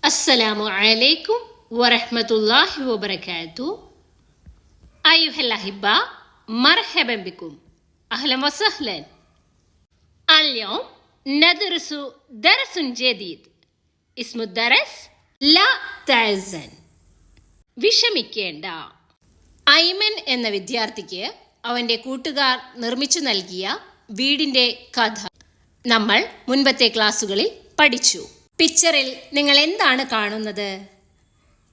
السلام عليكم ورحمة الله وبركاته. أيها الأحبة، مرحبا بكم، أهلا وسهلا. اليوم ندرس درس جديد. اسم الدرس لا تحزن. വിഷമിക്കേണ്ട. ഐമൻ എന്ന വിദ്യാർത്ഥിക്ക് അവൻ്റെ കൂട്ടുകാർ നിർമ്മിച്ചു നൽകിയ വീടിൻ്റെ കഥ നമ്മൾ മുൻപത്തെ ക്ലാസ്സുകളിൽ പഠിച്ചു. പിക്ചറിൽ നിങ്ങൾ എന്താണ് കാണുന്നത്?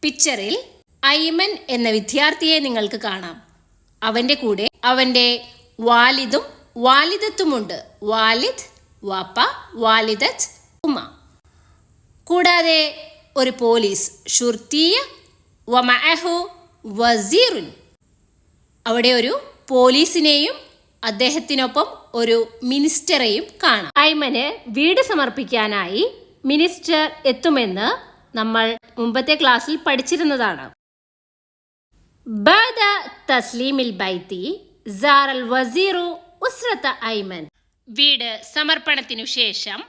പിക്ചറിൽ ഐമൻ എന്ന വിദ്യാർത്ഥിയെ നിങ്ങൾക്ക് കാണാം. അവൻ്റെ കൂടെ അവൻ്റെ വാലിദും വാലിദത്തുമുണ്ട്. വാലിദ് വാപ്പ, വാലിദത്ത് ഉമ്മ. കൂടാതെ ഒരു പോലീസ് ഷുർത്തിയ വമഅഹു വസീറുൻ. അവിടെ ഒരു പോലീസിനെയും അദ്ദേഹത്തിനൊപ്പം ഒരു മിനിസ്റ്ററെയും കാണാം. ഐമന് വീട് സമർപ്പിക്കാനായി മിനിസ്റ്റർ എത്തുമെന്ന് നമ്മൾ മുമ്പത്തെ ക്ലാസ്സിൽ പഠിച്ചിരുന്നതാണ്. ബഅദ തസ്ലീമിൽ ബൈത്തി സാറൽ വസീറു ഉസ്രത ഐമൻ. വീട് സമർപ്പണത്തിനു ശേഷം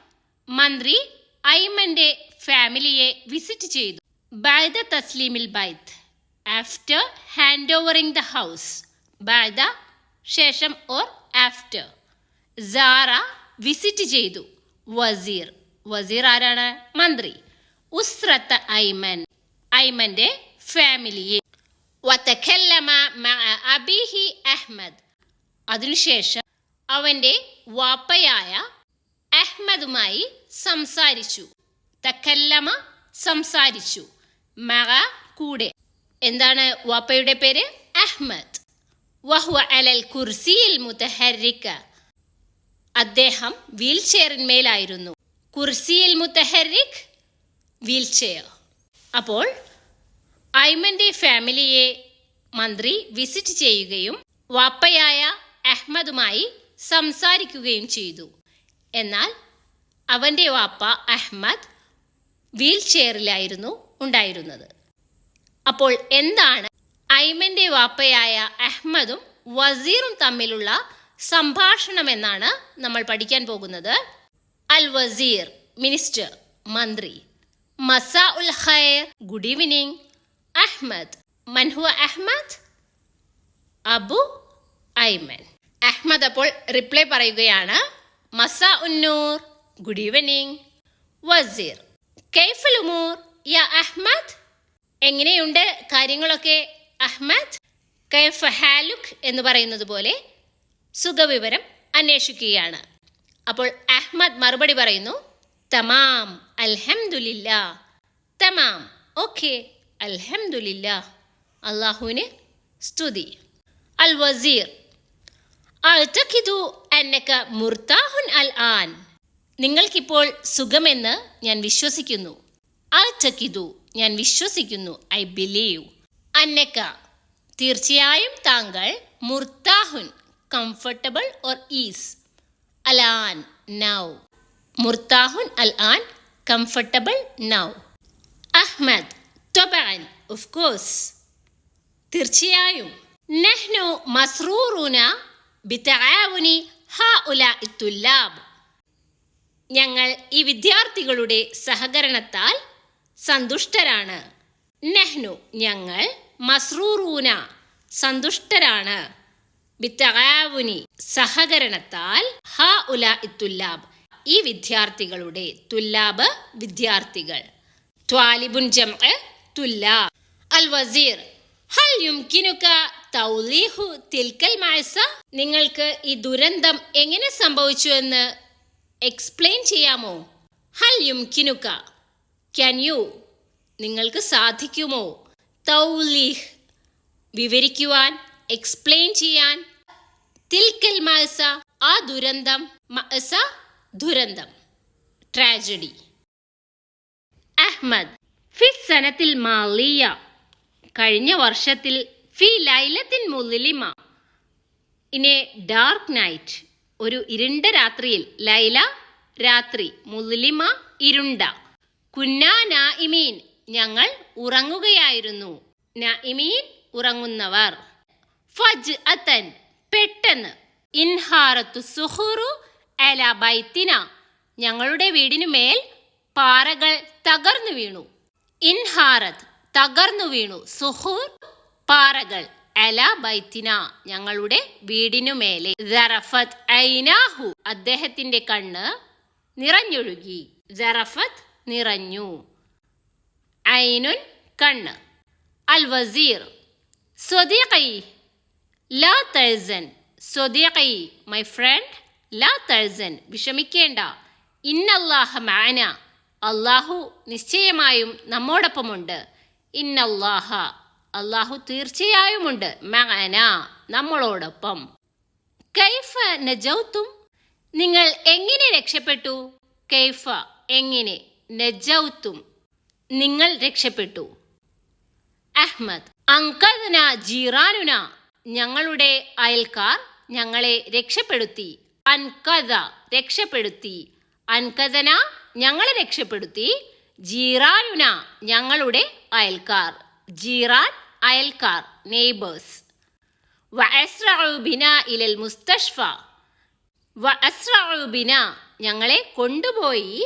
മന്ത്രി ഐമന്റെ ഫാമിലിയെ വിസിറ്റ് ചെയ്തു. ബഅദ തസ്ലീമിൽ ബൈത്ത്, ആഫ്റ്റർ ഹാൻഡ് ഓവറിംഗ് ദ ഹൗസ്. ബഅദ ശേഷം ഓർ ആഫ്റ്റർ. സാറ വിസിറ്റ് ചെയ്തു. വസീർ, വസീർ ആരാണ്? മന്ത്രി. ഉസ്രത്ത ഐമൻ, ഐമന്റെ ഫാമിലിയെ. വതകല്ലമ മഅ അബീഹി അഹ്മദ്. അതിനുശേഷം അവന്റെ വാപ്പയായ അഹ്മദുമായി സംസാരിച്ചു. തകല്ലമ സംസാരിച്ചു, മഅ കൂടെ. എന്താണ് വാപ്പയുടെ പേര്? അഹ്മദ്. വഹുവ അലൽ കുർസിയിൽ മുതഹർരിക. അദ്ദേഹം വീൽ ചെയറിന്മേലായിരുന്നു. കുർസിയിൽ മുതഹർരിക്, വീൽ ചെയർ. അപ്പോൾ ഐമന്റെ ഫാമിലിയെ മന്ത്രി വിസിറ്റ് ചെയ്യുകയും വാപ്പയായ അഹ്മദുമായി സംസാരിക്കുകയും ചെയ്തു. എന്നാൽ അവൻ്റെ വാപ്പ അഹ്മദ് വീൽ ചെയറിലായിരുന്നു ഉണ്ടായിരുന്നത്. അപ്പോൾ എന്താണ് ഐമന്റെ വാപ്പയായ അഹ്മദും വസീറും തമ്മിലുള്ള സംഭാഷണം എന്നാണ് നമ്മൾ പഠിക്കാൻ പോകുന്നത്. അൽ വസീർ, മിനിസ്റ്റർ, മന്ത്രി. മസാ ഉൽ ഖൈർ, ഗുഡ് ഈവനിങ്. അഹ്മദ്, മൻ ഹുവ അഹ്മദ്? അബു ഐമൻ. അഹ്മദ് അപ്പോൾ റിപ്ലൈ പറയുകയാണ്, മസാ ഉന്നൂർ, ഗുഡ് ഈവനിങ്. വസീർ, കൈഫൽ ഉമൂർ യാ അഹ്മദ്? എങ്ങനെയുണ്ട് കാര്യങ്ങളൊക്കെ അഹ്മദ്? കൈഫ ഹാലുക് എന്ന് പറയുന്നത് പോലെ സുഖവിവരം അന്വേഷിക്കുകയാണ്. അപ്പോൾ അഹ്മദ് മറുപടി പറയുന്നു, തമാം അൽഹംദുലില്ലാ. തമാം, ഓക്കെ, അൽഹംദുലില്ലാ, അല്ലാഹുവിന് സ്തുതി. അൽ വസീർ, അഅ്തഖിദു അന്നക മുർതാഹുൻ അൽ ആൻ. നിങ്ങൾക്കിപ്പോൾ സുഖമെന്ന് ഞാൻ വിശ്വസിക്കുന്നു. അഅ്തഖിദു, ഞാൻ വിശ്വസിക്കുന്നു. I believe. അന്നക, തീർച്ചയായും താങ്കൾ. മുർതാഹുൻ, കംഫർട്ടബിൾ ഓർ ഈസ്. അലാൻ, നൗ. മുർതാഹുൻ അൽ ആൻ, കംഫർട്ടബിൾ നൗ. അഹ്മദ്, ത്വബഅൻ, ഓഫ് കോഴ്സ്, തീർച്ചയായും. നഹ്നു മസ്റൂറുന ബിതആവുനി ഹഉലാഇ തുല്ലാബ്. ഞങ്ങൾ ഈ വിദ്യാർത്ഥികളുടെ സഹകരണത്താൽ സന്തുഷ്ടരാണ്. നഹ്നു, ഞങ്ങൾ. മസ്റൂറൂന, സന്തുഷ്ടരാണ്. ബിതആവുനി, സഹകരണത്താൽ. ഹഉലാഇ തുല്ലാബ്, ഈ വിദ്യാർത്ഥികളുടെ. തുല്ലാബ്, വിദ്യാർത്ഥികൾ. ത്വാലിബുൻ ജംഅ തുല്ലാബ്. അൽ വസീർ, ഹൽ യുംകിനുക തൗലീഹു തിൽക്കൽ മഅസ. നിങ്ങൾക്ക് ഈ ദുരന്തം എങ്ങനെ സംഭവിച്ചു എന്ന് എക്സ്പ്ലെയിൻ ചെയ്യാമോ? ഹൽ യുംകിനുക, ക്യാൻ യു, നിങ്ങൾക്ക് സാധിക്കുമോ? തൗലീഹ്, വിവരിക്കുവാൻ, എക്സ്പ്ലെയിൻ ചെയ്യാൻ. തിൽക്കൽ മഅസ, ആ ദുരന്തം. മഅസ, ദുരന്തം, ട്രാജഡി. അഹ്മദ്, ഫി സനത്തിൽ മാലിയ, കഴിഞ്ഞ വർഷത്തിൽ. ഫി ലൈലത്തിൻ മുസ്ലിമ, ഇൻ എ ഡാർക്ക് നൈറ്റ്, ഒരു ഇരുണ്ട രാത്രിയിൽ. ലൈല, രാത്രി. മുസ്ലിമ, ഇരുണ്ട. കുന്നാ നാഇമീൻ, ഞങ്ങൾ ഉറങ്ങുകയായിരുന്നു. നാഇമീൻ, ഉറങ്ങുന്നവർ. ഫജ്അതൻ, പെട്ടെന്ന്. ഇൻഹാറത്തു സുഖുറു അലാ ബൈത്തിന, ഞങ്ങളുടെ വീടിനു മേൽ പാറകൾ തകർന്നു വീണു. ഇൻഹാറത്ത് തകർന്നു വീണു, സുഹൂർ പാറകൾ, അല ബൈത്തിന ഞങ്ങളുടെ വീടിനുമേലെ, സറഫത്ത് ഐനാഹു അദ്ദേഹത്തിന്റെ കണ്ണ് നിറഞ്ഞൊഴുകി, സറഫത്ത് നിറഞ്ഞു, ഐനുൻ കണ്ണ്. അൽ വസീർ സ്വദീഖി ലാ തഹ്സൻ, സ്വദീഖി മൈ ഫ്രണ്ട്, ലാ തഹ്സൻ വിഷമിക്കേണ്ട, ഇന്നല്ലാഹ മഅന അല്ലാഹു നിശ്ചയമായും നമ്മോടൊപ്പമുണ്ട്, ഇന്നല്ലാഹ അല്ലാഹു തീർച്ചയായുമുണ്ട്, മഅന നമ്മളോടൊപ്പം. കൈഫ നജൗതും നിങ്ങൾ എങ്ങനെ രക്ഷപ്പെട്ടു, കൈഫ എങ്ങനെ, നജൗതും നിങ്ങൾ രക്ഷപ്പെട്ടു. അഹ്മദ് അൻഖദ്ന ജീറാനുന ഞങ്ങളുടെ അയൽക്കാർ ഞങ്ങളെ രക്ഷപ്പെടുത്തി, അൻഖദ രക്ഷപ്പെടുത്തി, അൻഖദന ഞങ്ങളെ രക്ഷപ്പെടുത്തി, ജീറാനുന ഞങ്ങളുടെ അയൽക്കാർ, ജീറാൻ അയൽക്കാർ, നെയ്ബേഴ്സ്. വഅസ്റഉ ബിനാ ഇലൽ മുസ്തഷ്ഫ, വഅസ്റഉ ബിനാ ഞങ്ങളെ കൊണ്ടുപോയി,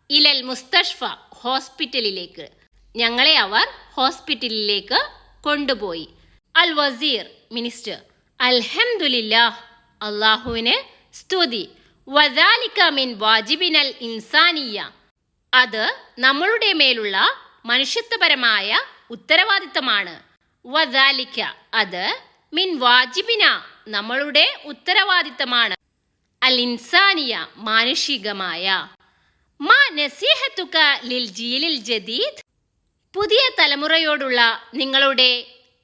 ഇലൽ മുസ്തഷ്ഫ ഹോസ്പിറ്റലിലേക്ക്, ഞങ്ങളെ അവർ ഹോസ്പിറ്റലിലേക്ക് കൊണ്ടുപോയി. അൽ വസീർ മിനിസ്റ്റർ അൽഹംദുലില്ലാഹ് അല്ലാഹുവിന് സ്തുതി, വദാലിക മിൻ വാജിബിനൽ ഇൻസാനിയ അത് നമ്മളുടെ മേലുള്ള മനുഷ്യത്വപരമായ ഉത്തരവാദിത്തമാണ്, വദാലിക അത് മിൻ വാജിബിന നമ്മളുടെ ഉത്തരവാദിത്തമാണ്, അൽ ഇൻസാനിയ മാനുഷികമായ. മാ നസീഹത്തുക ലിൽ ജീലിൽ ജദീദ് പുതിയ തലമുറയോടുള്ള നിങ്ങളുടെ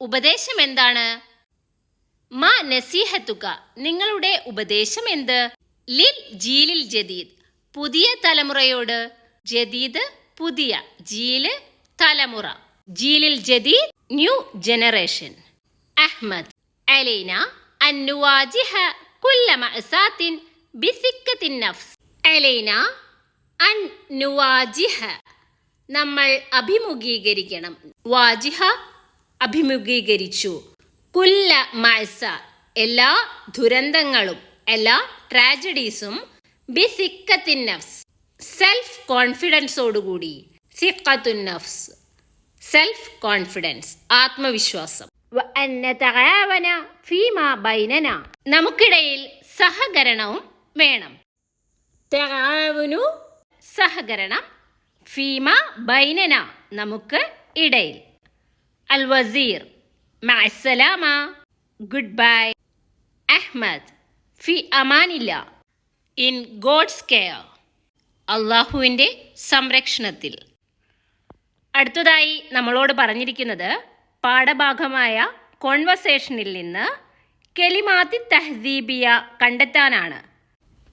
ഉപദേശം എന്താണ്, മാ നസീഹത്തുക നിങ്ങളുടെ ഉപദേശം എന്ത്, ലിൽ ജീലിൽ ജദീദ് പുതിയ തലമുറയോട്, ജദീദ് പുതിയ, ജീല് തലമുറ, ജീലിൽ ജദീദ് ന്യൂ ജനറേഷൻ. അഹ്മദ് അലൈന അൻ നുവാജിഹ കുല്ല മഅസാത്തിൻ ബിസിക്കത്തിൻ നഫ്സ്, അലൈന അൻ നുവാജിഹ നമ്മൾ അഭിമുഖീകരിക്കണം, വാജിഹ അഭിമുഖീകരിച്ചു, കുല്ല മഅസ എല്ലാ ദുരന്തങ്ങളും, എല്ലാ ട്രാജഡീസും, ബിസിക്കത്തിൻ നഫ്സ് സെൽഫ് കോൺഫിഡൻസോടുകൂടി, സിഖത്തുൻ നഫ്സ് സെൽഫ് കോൺഫിഡൻസ് ആത്മവിശ്വാസം. വഅൻ നതആവന ഫീമാ ബൈനന നമുക്കിടയിൽ സഹകരണവും വേണം, തആവുനു സഹകരണം, ഫീമ ബൈനന നമുക്ക് ഇടയിൽ. അൽ വസീർ മഅസ്സലാമ ഗുഡ് ബൈ. അഹ്മദ് ഫി അമാനില്ല ഇൻ ഗോഡ്സ് കെയർ അള്ളാഹുവിൻ്റെ സംരക്ഷണത്തിൽ. അടുത്തതായി നമ്മളോട് പറഞ്ഞിരിക്കുന്നത് പാഠഭാഗമായ കോൺവെർസേഷനിൽ നിന്ന് കെലിമാത്തി തഹ്ദീബിയ കണ്ടെത്താനാണ്.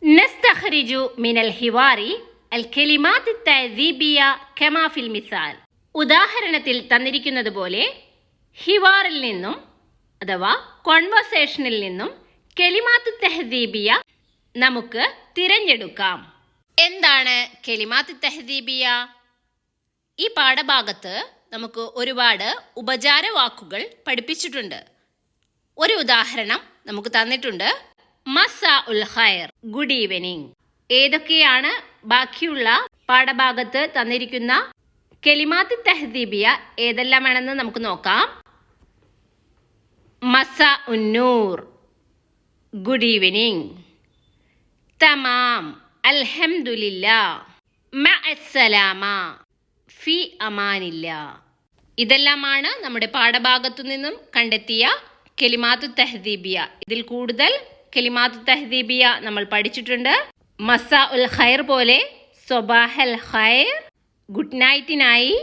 നസ്തഖ്രിജു മിനൽ ഹിവാരി അൽ കെലിമാത്തി തഹ്ദീബിയ കമാ ഫിൽ മിസാൽ ഉദാഹരണത്തിൽ തന്നിരിക്കുന്നത് പോലെ ഹിവാറിൽ നിന്നും അഥവാ കോൺവെർസേഷനിൽ നിന്നും കെലിമാത്ത് തഹ്ദീബിയ നമുക്ക് തിരഞ്ഞെടുക്കാം. എന്താണ് കെലിമാത്ത് തഹ്ദീബിയ? ഈ പാഠഭാഗത്ത് നമുക്ക് ഒരുപാട് ഉപചാര വാക്കുകൾ പഠിപ്പിച്ചിട്ടുണ്ട്. ഒരു ഉദാഹരണം നമുക്ക് തന്നിട്ടുണ്ട്, മസാ ഉൽ ഖൈർ ഗുഡ് ഈവനിങ്. ഏതൊക്കെയാണ് ബാക്കിയുള്ള പാഠഭാഗത്ത് തന്നിരിക്കുന്ന കെലിമാത്ത് തഹ്ദീബിയ ഏതെല്ലാമാണെന്ന് നമുക്ക് നോക്കാം. മസാ ഉന്നൂർ ഗുഡ് ഈവനിങ്, തമാം അൽഹംദുലില്ലാ, മഅസ്സലാമ, ഫി അമാനില്ല. ഇതെല്ലാമാണ് നമ്മുടെ പാഠഭാഗത്തു നിന്നും കണ്ടെത്തിയ കെലിമാത്തു തഹ്ദീബിയ. ഇതിൽ കൂടുതൽ കെലിമാത്തു തഹ്ദീബിയ നമ്മൾ പഠിച്ചിട്ടുണ്ട്. മസാ ഉൽ ഖൈർ പോലെ സ്വബാഹൽ ഖൈർ ഗുഡ് നൈറ്റിനായി,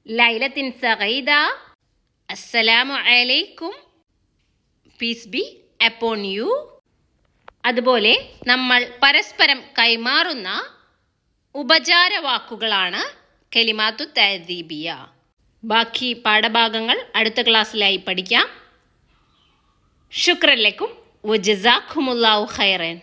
ലൈലത്തിൻ സഗീദ, അസ്സലാമു അലൈക്കും, പീസ് ബി അപ്പോൺ യു. അതുപോലെ നമ്മൾ പരസ്പരം കൈമാറുന്ന ഉപചാര വാക്കുകളാണ് കെലിമാത്തു തഹ്ദീബിയ. ബാക്കി പാഠഭാഗങ്ങൾ അടുത്ത ക്ലാസ്സിലായി പഠിക്കാം. ശുക്രൻ ലക്കും വജസാക്കുമുല്ലാഹു ഖൈറൻ.